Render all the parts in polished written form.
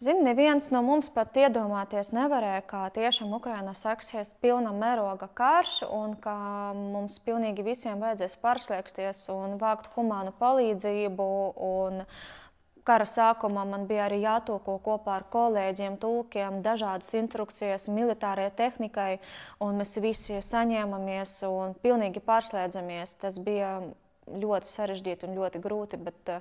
Zini, neviens no mums pat iedomāties nevarēja, kā tiešām Ukrainā sāksies pilna mēroga karš un ka mums pilnīgi visiem vajadzēs pārslēgties un vākt humānu palīdzību. Kara sākumā man bija arī jātulko kopā ar kolēģiem, tulkiem, dažādas instrukcijas militārajai tehnikai, un mēs visi saņēmamies un pilnīgi pārslēdzamies. Tas bija ļoti sarežģīti un ļoti grūti, bet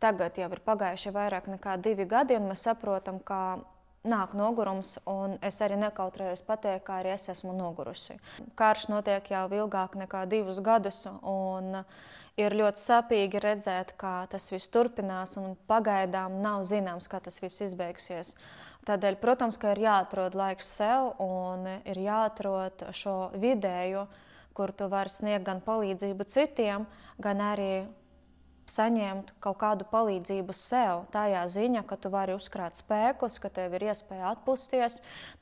tagad jau ir pagājuši vairāk nekā 2 gadi, un mēs saprotam, ka nāk nogurums, un es arī nekautrējos pateikt, kā arī es esmu nogurusi. Karš notiek jau ilgāk nekā 2 gadus, un ir ļoti sāpīgi redzēt, kā tas viss turpinās, un pagaidām nav zināms, kā tas viss izbeigsies. Tādēļ, protams, ka ir jāatrod laiks sev, un ir jāatrod šo vidēju, kur tu vari sniegt gan palīdzību citiem, gan arī saņemt kaut kādu palīdzību sev, tajā ziņā, ka tu vari uzkrāt spēkus, ka tev ir iespēja atpūsties,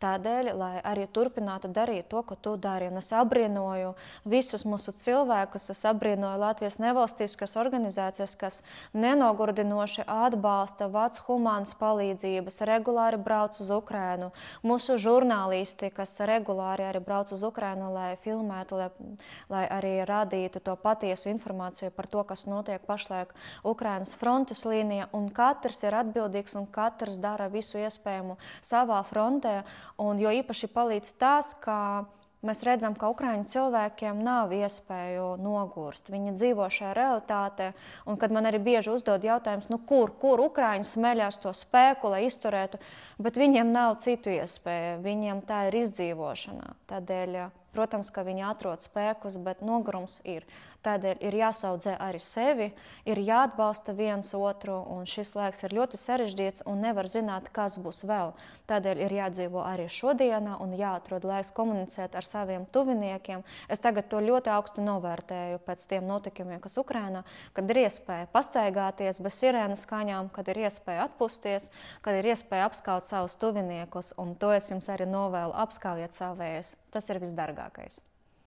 tādēļ, lai arī turpinātu darīt to, ko tu dari. Un es abrīnoju visus mūsu cilvēkus, es abrīnoju Latvijas nevalstiskas organizācijas, kas nenogurdinoši atbalsta vāc humānas palīdzības, regulāri brauc uz Ukrainu, mūsu žurnālisti, kas regulāri arī brauc uz Ukrainu, lai filmētu, lai arī radītu to patiesu informāciju par to, kas notiek pašlaik Ukrainas frontes līnija, un katrs ir atbildīgs un katrs dara visu iespējamo savā frontē, un jo īpaši palīdz tas, ka mēs redzam, ka ukraiņu cilvēkiem nav iespēju nogurst. Viņi dzīvo šajā realitātē, un kad man arī bieži uzdod jautājums, kur ukraiņi smeļās to spēku, lai izturētu, bet viņiem nav citu iespēju, viņiem tā ir izdzīvošana. Tādēļ, protams, ka viņi atrod spēkus, bet nogurums ir. Tādēļ ir jāsaudzē arī sevi, ir jāatbalsta viens otru, un šis laiks ir ļoti sarežģīts un nevar zināt, kas būs vēl. Tādēļ ir jādzīvo arī šodienā un jāatrod laiks komunicēt ar saviem tuviniekiem. Es tagad to ļoti augstu novērtēju pēc tiem notikumiem, kas Ukrainā, kad ir iespēja pastaigāties bez sirēnu skaņām, kad ir iespēja atpūsties, kad ir iespēja apskaut savus tuviniekus, un to es jums arī novēlu, apskaujiet savējus. Tas ir visdārgākais.